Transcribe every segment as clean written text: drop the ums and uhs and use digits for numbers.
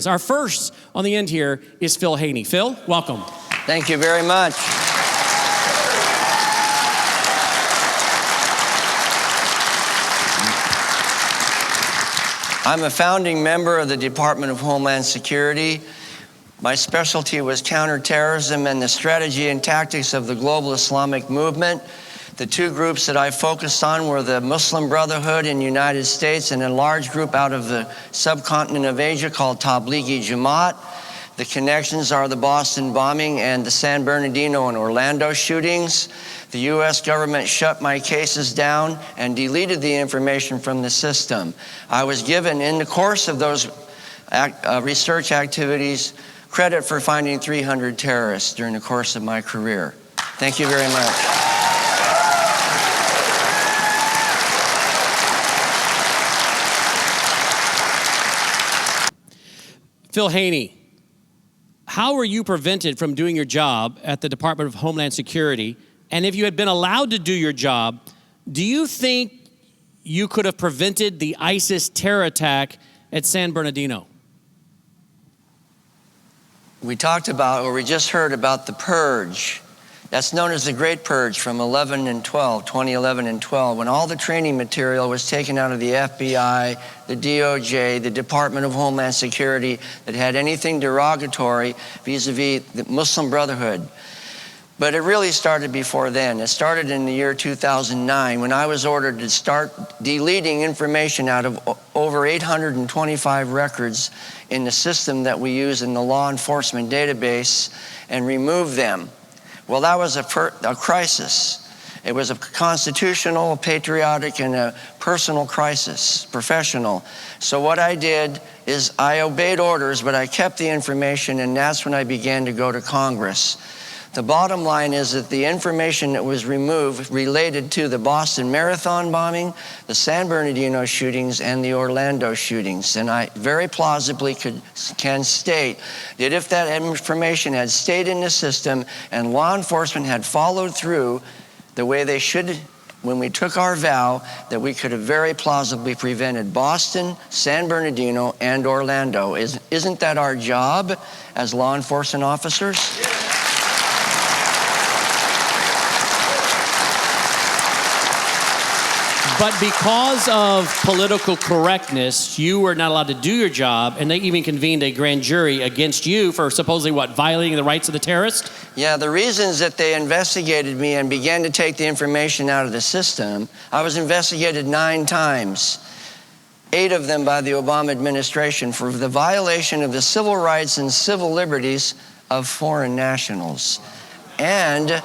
Our first on the end here is Phil Haney. Phil, welcome. Thank you very much. I'm a founding member of the Department of Homeland Security. My specialty was counterterrorism and the strategy and tactics of the global Islamic movement. The two groups that I focused on were the Muslim Brotherhood in the United States and a large group out of the subcontinent of Asia called Tablighi Jamaat. The connections are the Boston bombing and the San Bernardino and Orlando shootings. The U.S. government shut my cases down and deleted the information from the system. I was given, in the course of those research activities, credit for finding 300 terrorists during the course of my career. Thank you very much. Phil Haney, how were you prevented from doing your job at the Department of Homeland Security? And if you had been allowed to do your job, do you think you could have prevented the ISIS terror attack at San Bernardino? We talked about, or we just heard about the purge. That's known as the Great Purge from 2011 and 12, when all the training material was taken out of the FBI, the DOJ, the Department of Homeland Security that had anything derogatory vis-a-vis the Muslim Brotherhood. But it really started before then. It started in the year 2009 when I was ordered to start deleting information out of over 825 records in the system that we use in the law enforcement database and remove them. Well, that was a crisis. It was a constitutional, a patriotic, and a personal crisis, professional. So what I did is I obeyed orders, but I kept the information, and that's when I began to go to Congress. The bottom line is that the information that was removed related to the Boston Marathon bombing, the San Bernardino shootings, and the Orlando shootings. And I very plausibly can state that if that information had stayed in the system and law enforcement had followed through the way they should when we took our vow, that we could have very plausibly prevented Boston, San Bernardino, and Orlando. Isn't that our job as law enforcement officers? But because of political correctness, you were not allowed to do your job, and they even convened a grand jury against you for supposedly, what, violating the rights of the terrorist? Yeah, the reasons that they investigated me and began to take the information out of the system, I was investigated 9 times, 8 of them by the Obama administration for the violation of the civil rights and civil liberties of foreign nationals and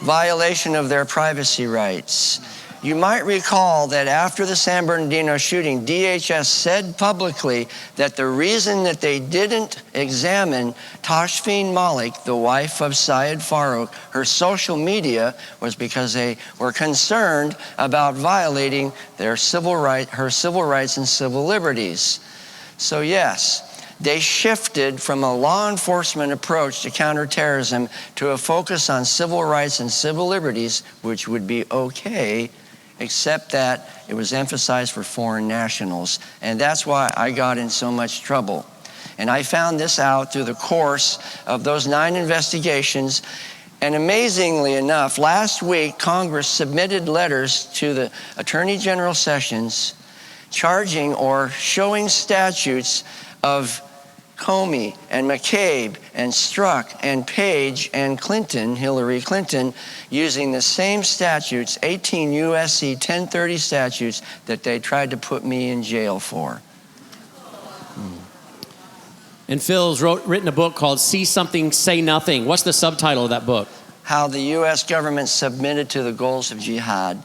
violation of their privacy rights. You might recall that after the San Bernardino shooting, DHS said publicly that the reason that they didn't examine Tashfeen Malik, the wife of Syed Farouk, her social media, was because they were concerned about violating her civil rights and civil liberties. So yes, they shifted from a law enforcement approach to counterterrorism to a focus on civil rights and civil liberties, which would be okay, except that it was emphasized for foreign nationals. And that's why I got in so much trouble. And I found this out through the course of those 9 investigations. And amazingly enough, last week, Congress submitted letters to the Attorney General Sessions charging or showing statutes of Comey and McCabe and Strzok and Page and Clinton, Hillary Clinton, using the same statutes, 18 U.S.C. 1030 statutes that they tried to put me in jail for. And Phil's written a book called See Something, Say Nothing. What's the subtitle of that book? How the U.S. government submitted to the goals of jihad.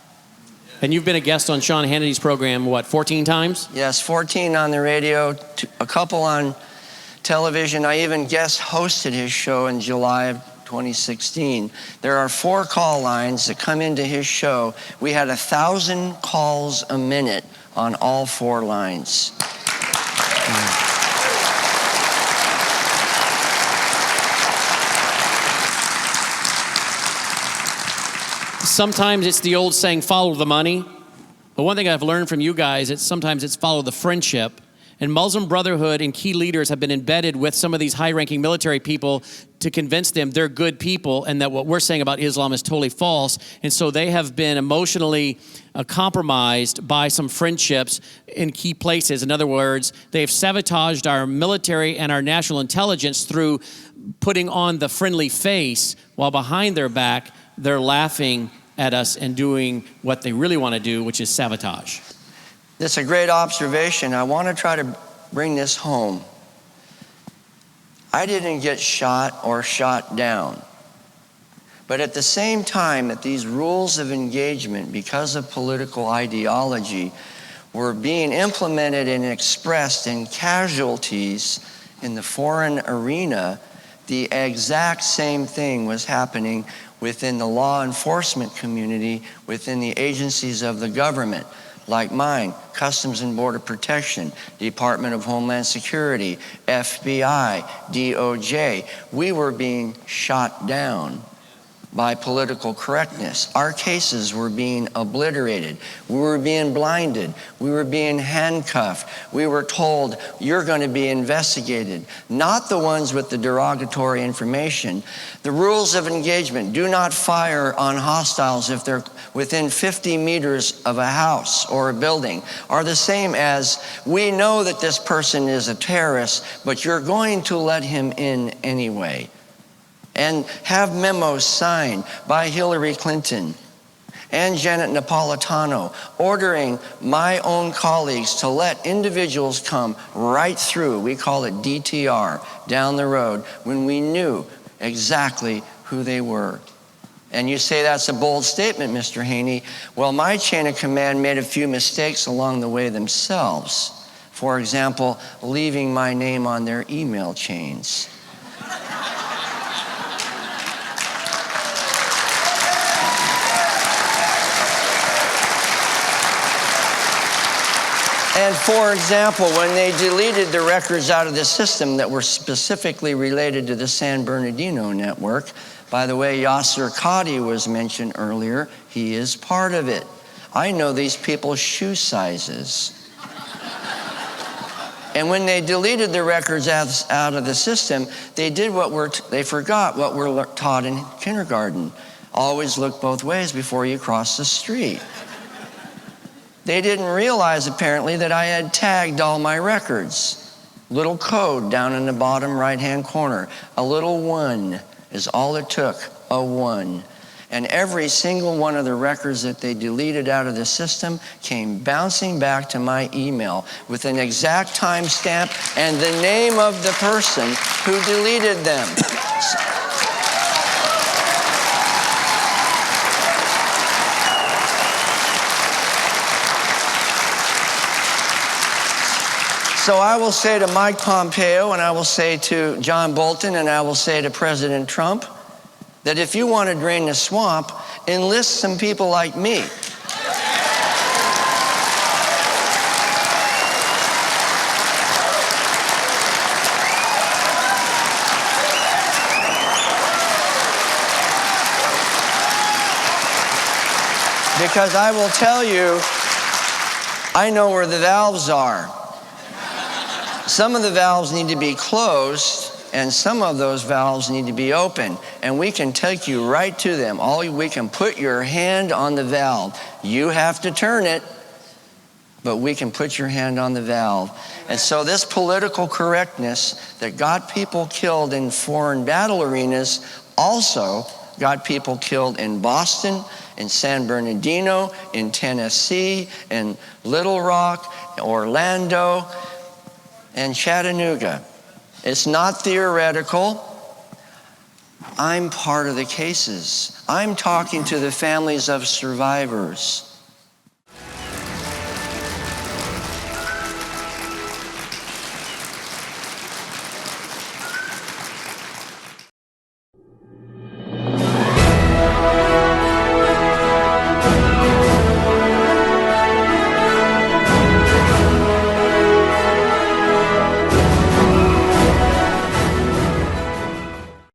And you've been a guest on Sean Hannity's program, what, 14 times? Yes, 14 on the radio, a couple on television. I even guest hosted his show in July of 2016. There are 4 call lines that come into his show. We had 1,000 calls a minute on all 4 lines. Sometimes it's the old saying, follow the money. But one thing I've learned from you guys, sometimes it's follow the friendship. And Muslim Brotherhood and key leaders have been embedded with some of these high-ranking military people to convince them they're good people and that what we're saying about Islam is totally false. And so they have been emotionally compromised by some friendships in key places. In other words, they've sabotaged our military and our national intelligence through putting on the friendly face while behind their back, they're laughing at us and doing what they really want to do, which is sabotage. That's a great observation. I want to try to bring this home. I didn't get shot or shot down. But at the same time that these rules of engagement, because of political ideology, were being implemented and expressed in casualties in the foreign arena, the exact same thing was happening within the law enforcement community, within the agencies of the government, like mine, Customs and Border Protection, Department of Homeland Security, FBI, DOJ. We were being shot down by political correctness. Our cases were being obliterated. We were being blinded. We were being handcuffed. We were told, you're going to be investigated. Not the ones with the derogatory information. The rules of engagement: do not fire on hostiles if they're within 50 meters of a house or a building, are the same as, we know that this person is a terrorist, but you're going to let him in anyway. And have memos signed by Hillary Clinton and Janet Napolitano ordering my own colleagues to let individuals come right through, we call it DTR, down the road, when we knew exactly who they were. And you say that's a bold statement, Mr. Haney. Well, my chain of command made a few mistakes along the way themselves. For example, leaving my name on their email chains. And for example, when they deleted the records out of the system that were specifically related to the San Bernardino network, by the way, Yasser Qadi was mentioned earlier. He is part of it. I know these people's shoe sizes. And when they deleted the records out of the system, they forgot what we're taught in kindergarten. Always look both ways before you cross the street. They didn't realize, apparently, that I had tagged all my records. Little code down in the bottom right-hand corner. A little 1 is all it took, a 1. And every single one of the records that they deleted out of the system came bouncing back to my email with an exact timestamp and the name of the person who deleted them. So I will say to Mike Pompeo, and I will say to John Bolton, and I will say to President Trump, that if you want to drain the swamp, enlist some people like me. Because I will tell you, I know where the valves are. Some of the valves need to be closed, and some of those valves need to be open, and we can take you right to them. We can put your hand on the valve. You have to turn it, but we can put your hand on the valve. And so this political correctness that got people killed in foreign battle arenas also got people killed in Boston, in San Bernardino, in Tennessee, in Little Rock, Orlando, and Chattanooga. It's not theoretical. I'm part of the cases. I'm talking to the families of survivors.